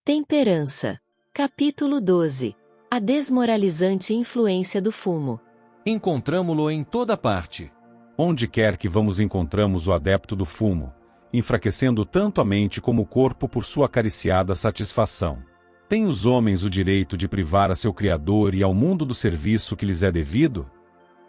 Temperança. Capítulo 12. A desmoralizante influência do fumo. Encontramo-lo em toda parte. Onde quer que vamos encontramos o adepto do fumo, enfraquecendo tanto a mente como o corpo por sua acariciada satisfação. Têm os homens o direito de privar a seu Criador e ao mundo do serviço que lhes é devido?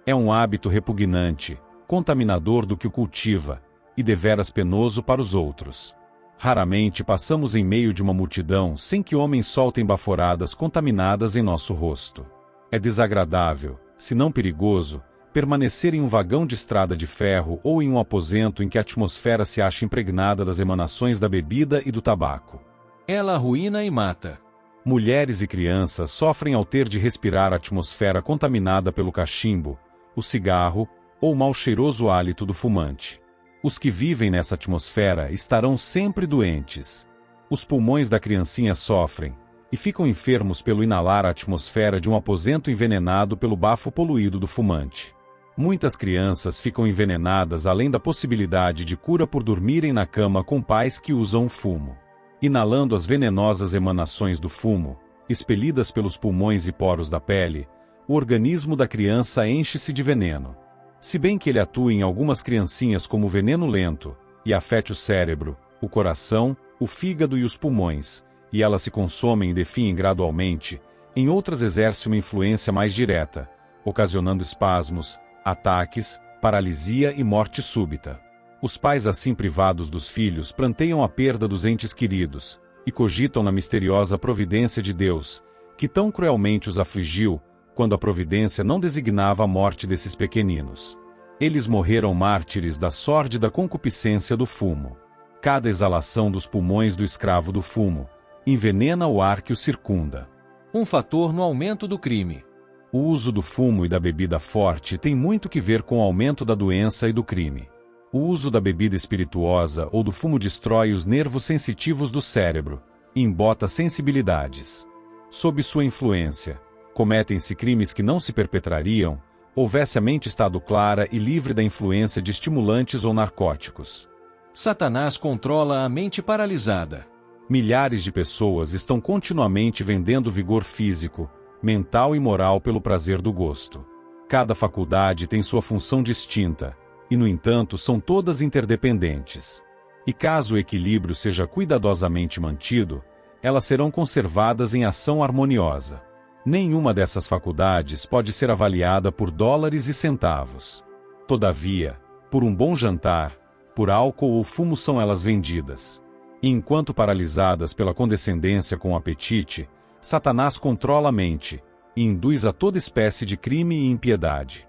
É um hábito repugnante, contaminador do que o cultiva, e deveras penoso para os outros. Raramente passamos em meio de uma multidão sem que homens soltem baforadas contaminadas em nosso rosto. É desagradável, se não perigoso, permanecer em um vagão de estrada de ferro ou em um aposento em que a atmosfera se acha impregnada das emanações da bebida e do tabaco. Ela arruína e mata. Mulheres e crianças sofrem ao ter de respirar a atmosfera contaminada pelo cachimbo, o cigarro ou o mal cheiroso hálito do fumante. Os que vivem nessa atmosfera estarão sempre doentes. Os pulmões da criancinha sofrem, e ficam enfermos pelo inalar a atmosfera de um aposento envenenado pelo bafo poluído do fumante. Muitas crianças ficam envenenadas além da possibilidade de cura por dormirem na cama com pais que usam fumo. Inalando as venenosas emanações do fumo, expelidas pelos pulmões e poros da pele, o organismo da criança enche-se de veneno. Se bem que ele atua em algumas criancinhas como veneno lento, e afete o cérebro, o coração, o fígado e os pulmões, e elas se consomem e definhem gradualmente, em outras exerce uma influência mais direta, ocasionando espasmos, ataques, paralisia e morte súbita. Os pais assim privados dos filhos pranteiam a perda dos entes queridos, e cogitam na misteriosa providência de Deus, que tão cruelmente os afligiu, quando a providência não designava a morte desses pequeninos. Eles morreram mártires da sórdida concupiscência do fumo. Cada exalação dos pulmões do escravo do fumo envenena o ar que o circunda. Um fator no aumento do crime. O uso do fumo e da bebida forte tem muito que ver com o aumento da doença e do crime. O uso da bebida espirituosa ou do fumo destrói os nervos sensitivos do cérebro e embota sensibilidades. Sob sua influência, cometem-se crimes que não se perpetrariam, houvesse a mente estado clara e livre da influência de estimulantes ou narcóticos. Satanás controla a mente paralisada. Milhares de pessoas estão continuamente vendendo vigor físico, mental e moral pelo prazer do gosto. Cada faculdade tem sua função distinta, e no entanto são todas interdependentes. E caso o equilíbrio seja cuidadosamente mantido, elas serão conservadas em ação harmoniosa. Nenhuma dessas faculdades pode ser avaliada por dólares e centavos. Todavia, por um bom jantar, por álcool ou fumo são elas vendidas. E enquanto paralisadas pela condescendência com o apetite, Satanás controla a mente e induz a toda espécie de crime e impiedade.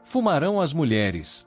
Fumarão as mulheres.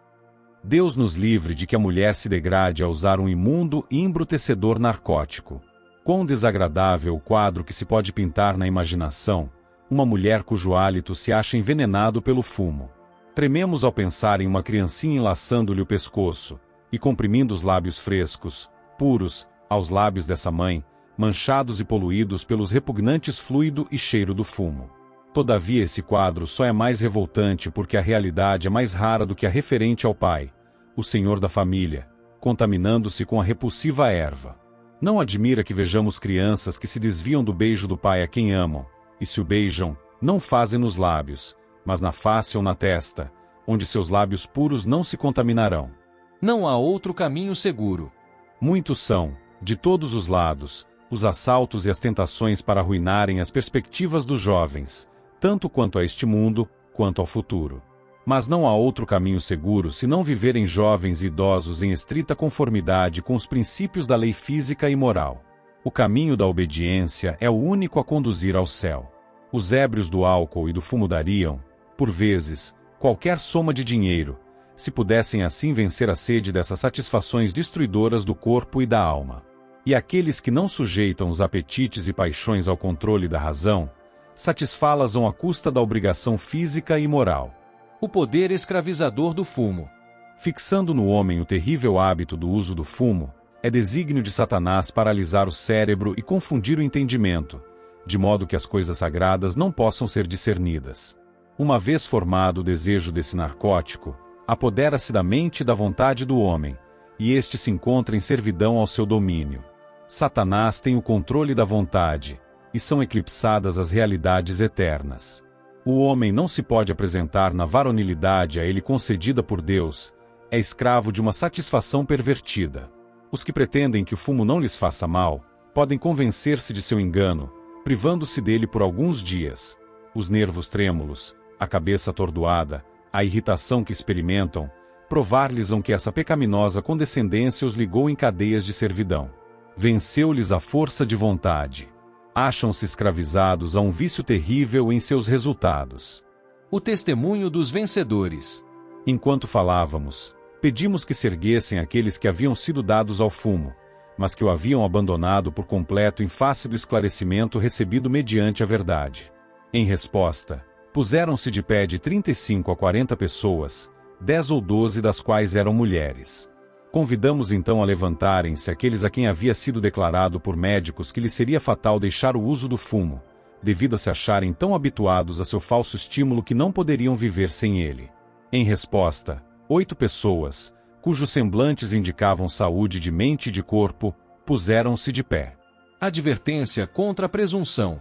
Deus nos livre de que a mulher se degrade a usar um imundo e embrutecedor narcótico. Quão desagradável o quadro que se pode pintar na imaginação, uma mulher cujo hálito se acha envenenado pelo fumo. Trememos ao pensar em uma criancinha enlaçando-lhe o pescoço, e comprimindo os lábios frescos, puros, aos lábios dessa mãe, manchados e poluídos pelos repugnantes fluido e cheiro do fumo. Todavia esse quadro só é mais revoltante porque a realidade é mais rara do que a referente ao pai, o senhor da família, contaminando-se com a repulsiva erva. Não admira que vejamos crianças que se desviam do beijo do pai a quem amam, e se o beijam, não fazem nos lábios, mas na face ou na testa, onde seus lábios puros não se contaminarão. Não há outro caminho seguro. Muitos são, de todos os lados, os assaltos e as tentações para arruinarem as perspectivas dos jovens, tanto quanto a este mundo, quanto ao futuro. Mas não há outro caminho seguro se não viverem jovens e idosos em estrita conformidade com os princípios da lei física e moral. O caminho da obediência é o único a conduzir ao céu. Os ébrios do álcool e do fumo dariam, por vezes, qualquer soma de dinheiro, se pudessem assim vencer a sede dessas satisfações destruidoras do corpo e da alma. E aqueles que não sujeitam os apetites e paixões ao controle da razão, satisfá-las-ão à custa da obrigação física e moral. O poder escravizador do fumo. Fixando no homem o terrível hábito do uso do fumo, é desígnio de Satanás paralisar o cérebro e confundir o entendimento, de modo que as coisas sagradas não possam ser discernidas. Uma vez formado o desejo desse narcótico, apodera-se da mente e da vontade do homem, e este se encontra em servidão ao seu domínio. Satanás tem o controle da vontade, e são eclipsadas as realidades eternas. O homem não se pode apresentar na varonilidade a ele concedida por Deus, é escravo de uma satisfação pervertida. Os que pretendem que o fumo não lhes faça mal, podem convencer-se de seu engano, privando-se dele por alguns dias. Os nervos trêmulos, a cabeça atordoada, a irritação que experimentam, provar-lhes-ão que essa pecaminosa condescendência os ligou em cadeias de servidão. Venceu-lhes a força de vontade. Acham-se escravizados a um vício terrível em seus resultados. O testemunho dos vencedores. Enquanto falávamos, pedimos que se erguessem aqueles que haviam sido dados ao fumo, mas que o haviam abandonado por completo em face do esclarecimento recebido mediante a verdade. Em resposta, puseram-se de pé de 35 a 40 pessoas, 10 ou 12 das quais eram mulheres. Convidamos então a levantarem-se aqueles a quem havia sido declarado por médicos que lhes seria fatal deixar o uso do fumo, devido a se acharem tão habituados a seu falso estímulo que não poderiam viver sem ele. Em resposta, 8 pessoas, cujos semblantes indicavam saúde de mente e de corpo, puseram-se de pé. Advertência contra a presunção.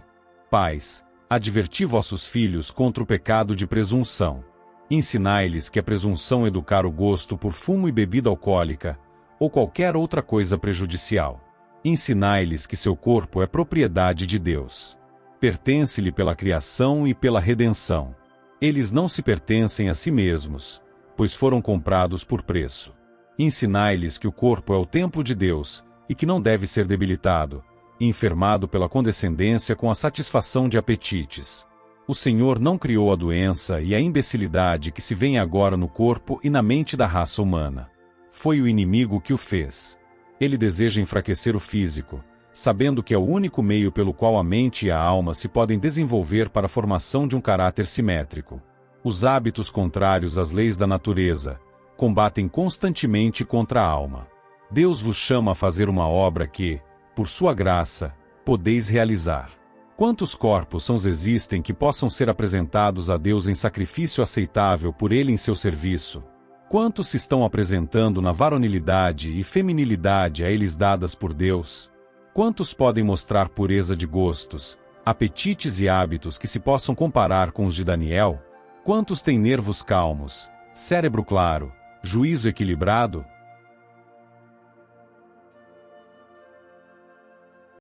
Pais, adverti vossos filhos contra o pecado de presunção. Ensinai-lhes que a presunção educar o gosto por fumo e bebida alcoólica, ou qualquer outra coisa prejudicial. Ensinai-lhes que seu corpo é propriedade de Deus. Pertence-lhe pela criação e pela redenção. Eles não se pertencem a si mesmos, pois foram comprados por preço. Ensinai-lhes que o corpo é o templo de Deus, e que não deve ser debilitado, e enfermado pela condescendência com a satisfação de apetites. O Senhor não criou a doença e a imbecilidade que se vêem agora no corpo e na mente da raça humana. Foi o inimigo que o fez. Ele deseja enfraquecer o físico, sabendo que é o único meio pelo qual a mente e a alma se podem desenvolver para a formação de um caráter simétrico. Os hábitos contrários às leis da natureza combatem constantemente contra a alma. Deus vos chama a fazer uma obra que, por sua graça, podeis realizar. Quantos corpos sãos existem que possam ser apresentados a Deus em sacrifício aceitável por Ele em seu serviço? Quantos se estão apresentando na varonilidade e feminilidade a eles dadas por Deus? Quantos podem mostrar pureza de gostos, apetites e hábitos que se possam comparar com os de Daniel? Quantos têm nervos calmos, cérebro claro, juízo equilibrado?